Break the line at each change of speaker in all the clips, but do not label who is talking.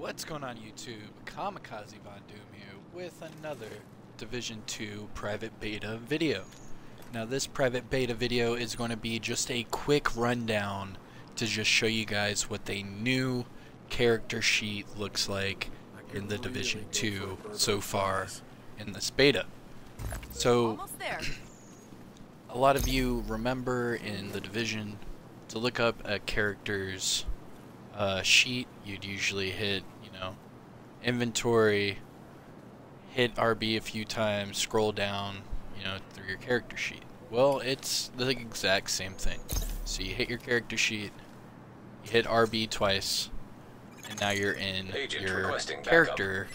What's going on YouTube? Kamikazevondoom here with another Division 2 private beta video. Now this private beta video is going to be just a quick rundown to just show you guys what the new character sheet looks like in the Division 2 so far in this beta. So a lot of you remember in the Division to look up a character's sheet, you'd usually hit, inventory, hit RB a few times, scroll down, through your character sheet. Well, it's the exact same thing. So you hit your character sheet, you hit RB twice, and now you're in your character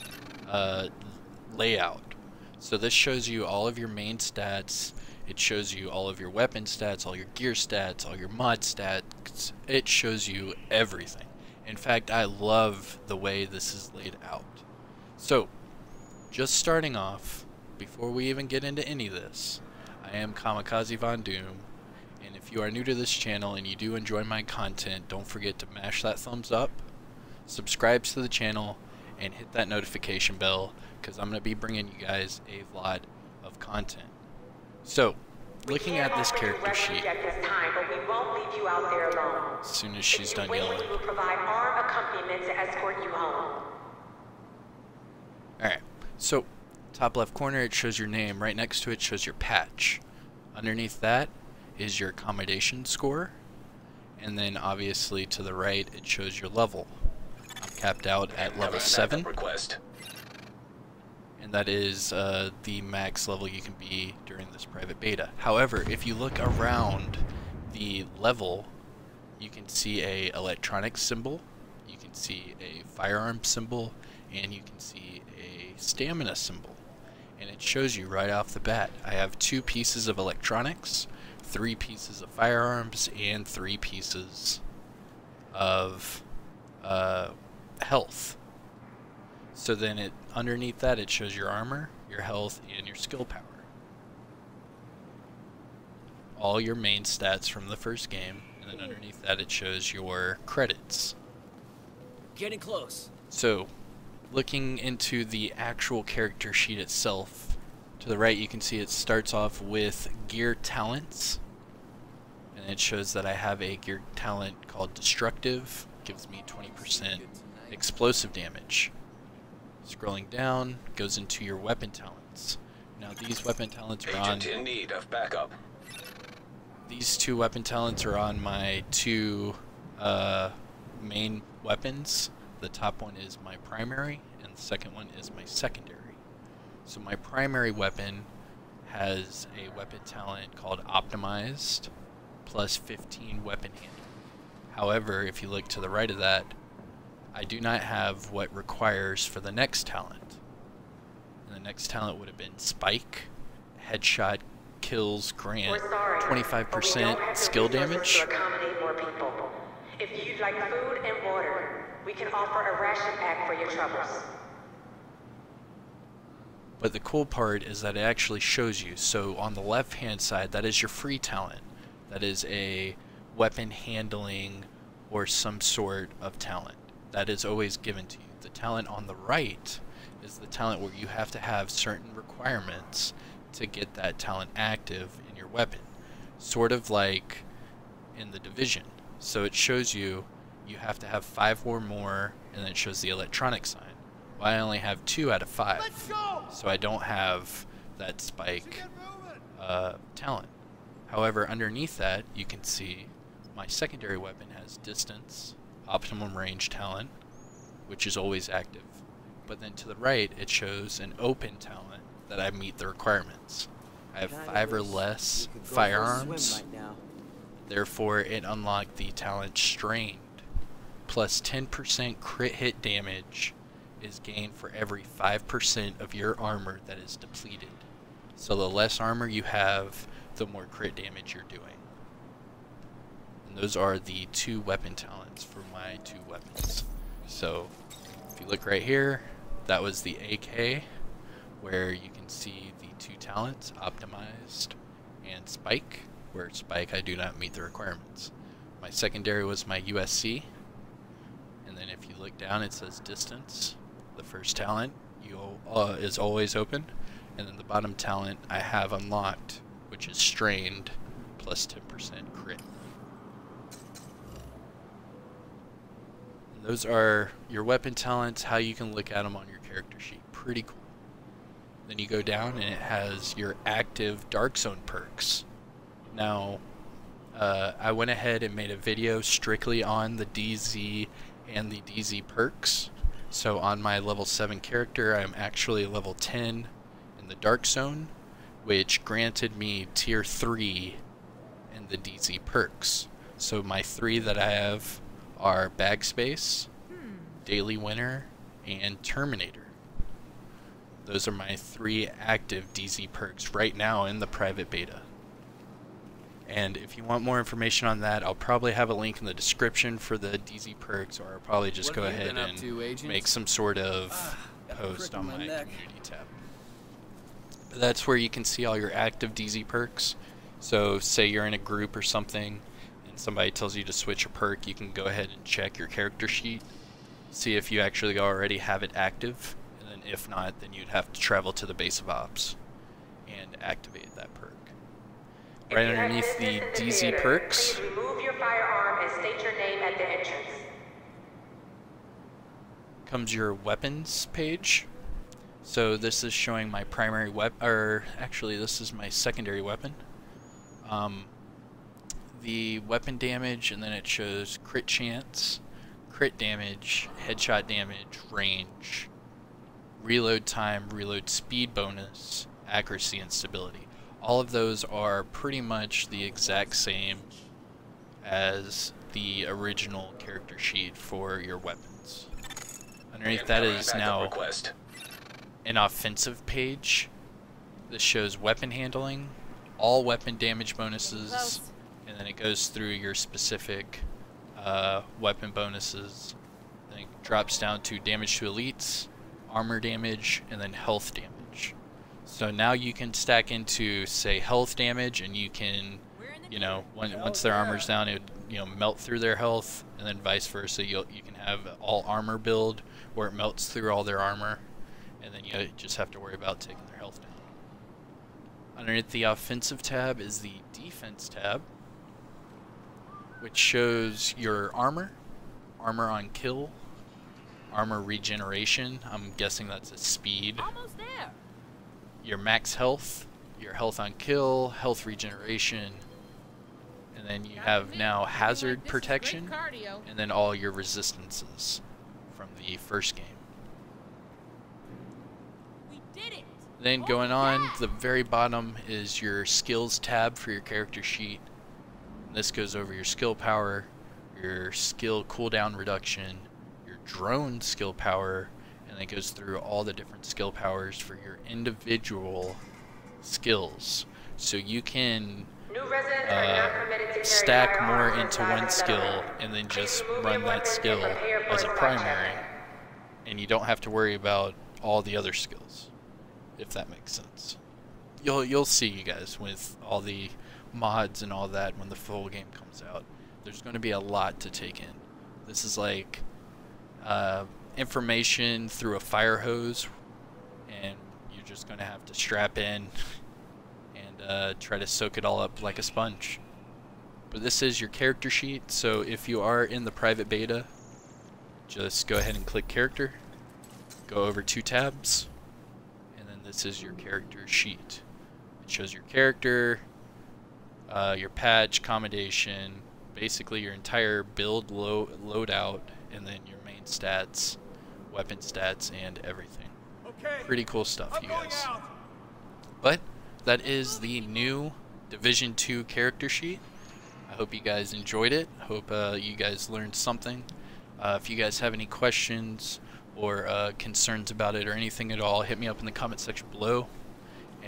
layout. So this shows you all of your main stats. It shows you all of your weapon stats, all your gear stats, all your mod stats. It shows you everything. In fact, I love the way this is laid out. So, just starting off, before we even get into any of this, I am Kamikazevondoom, and if you are new to this channel and you do enjoy my content, don't forget to mash that thumbs up, subscribe to the channel, and hit that notification bell, because I'm going to be bringing you guys a lot of content. So, looking at this character sheet, as soon as she's done yelling. Alright, so top left corner it shows your name, right next to it shows your patch. Underneath that is your accommodation score, and then obviously to the right it shows your level. I'm capped out at level 7. And that is the max level you can be during this private beta. However, if you look around the level, you can see a electronics symbol, you can see a firearm symbol, and you can see a stamina symbol. And it shows you right off the bat. I have 2 pieces of electronics, 3 pieces of firearms, and 3 pieces of health. So then underneath that it shows your armor, your health, and your skill power. All your main stats from the first game, and then underneath that it shows your credits.
Getting close.
So, looking into the actual character sheet itself, to the right you can see it starts off with gear talents, and it shows that I have a gear talent called Destructive, gives me 20% explosive damage. Scrolling down goes into your weapon talents. Now these weapon talents are on
in need of backup.
These 2 weapon talents are on my 2 main weapons. The top one is my primary and the second one is my secondary. So my primary weapon has a weapon talent called Optimized plus 15 weapon handling. However, if you look to the right of that, I do not have what requires for the next talent. And the next talent would have been Spike, Headshot, Kills, Grant, 25% skill damage.
If you'd like food and water, we can offer a ration pack for your troubles.
But the cool part is that it actually shows you. So on the left hand side, that is your free talent. That is a weapon handling or some sort of talent. That is always given to you. The talent on the right is the talent where you have to have certain requirements to get that talent active in your weapon. Sort of like in the Division. So it shows you have to have 5 or more, and then it shows the electronic sign. Well, I only have 2 out of 5. So I don't have that Spike talent. However, underneath that you can see my secondary weapon has Distance, Optimum Range talent, which is always active. But then to the right it shows an open talent that I meet the requirements. I have 5 or less firearms, therefore it unlocked the talent Strained, plus 10% crit hit damage is gained for every 5% of your armor that is depleted. So the less armor you have, the more crit damage you're doing. And those are the 2 weapon talents for my 2 weapons. So if you look right here, that was the AK, where you can see the 2 talents, Optimized and Spike, where Spike I do not meet the requirements. My secondary was my USC, and then if you look down, it says distance. The first talent is always open, and then the bottom talent I have unlocked, which is strained plus 10% crit. And those are your weapon talents, how you can look at them on your character sheet. Pretty cool. Then you go down and it has your active Dark Zone perks. Now, I went ahead and made a video strictly on the DZ and the DZ perks. So on my level 7 character, I'm actually level 10 in the Dark Zone, which granted me tier 3 in the DZ perks. So my 3 that I have are Bag Space, Daily Winner, and Terminator. Those are my 3 active DZ perks right now in the private beta. And if you want more information on that, I'll probably have a link in the description for the DZ perks, or I'll probably just go ahead and make some sort of post on my community tab. But that's where you can see all your active DZ perks. So say you're in a group or something and somebody tells you to switch a perk, you can go ahead and check your character sheet, see if you actually already have it active, and then if not, then you'd have to travel to the base of ops and activate that perk. Right underneath the DZ perks,
please remove your firearm and state your name at the entrance.
Comes your weapons page. So this is showing my primary weapon, or actually this is my secondary weapon. The weapon damage, and then it shows crit chance, crit damage, headshot damage, range, reload time, reload speed bonus, accuracy, and stability. All of those are pretty much the exact same as the original character sheet for your weapons. Underneath that is now an offensive page. This shows weapon handling, all weapon damage bonuses, and then it goes through your specific weapon bonuses. Then it drops down to damage to elites, armor damage, and then health damage. So now you can stack into, say, health damage, and you can, you know, once their armor's down, it would, you know, melt through their health, and then vice versa. You can have all armor build where it melts through all their armor, and then you just have to worry about taking their health down. Underneath the offensive tab is the defense tab, which shows your armor, armor on kill, armor regeneration. I'm guessing that's a speed.
Almost there.
Your max health, your health on kill, health regeneration, and then you have now hazard protection, and then all your resistances from the first game.
We did it.
Then going on, the very bottom is your skills tab for your character sheet. And this goes over your skill power, your skill cooldown reduction, your drone skill power, and it goes through all the different skill powers for your individual skills. So you can stack more into one skill and then just run that skill as a primary, and you don't have to worry about all the other skills, if that makes sense. You'll see, you guys, with all the mods and all that when the full game comes out. There's going to be a lot to take in. This is like information through a fire hose, and you're just going to have to strap in and try to soak it all up like a sponge. But this is your character sheet, so if you are in the private beta, just go ahead and click character, go over 2 tabs, and then this is your character sheet. It shows your character, your patch, commendation, basically your entire build loadout, and then your main stats, weapon stats, and everything.
Okay.
Pretty cool stuff, you guys. But that is the new Division 2 character sheet. I hope you guys enjoyed it. Hope you guys learned something. If you guys have any questions or concerns about it or anything at all, hit me up in the comment section below.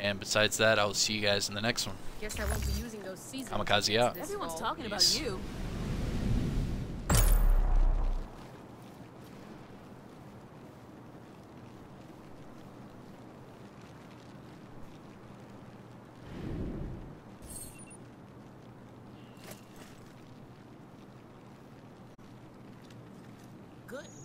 And besides that, I'll see you guys in the next one.
Guess I won't be using those seasons.
Kamikaze out.
Everyone's talking
Peace.
about you. good.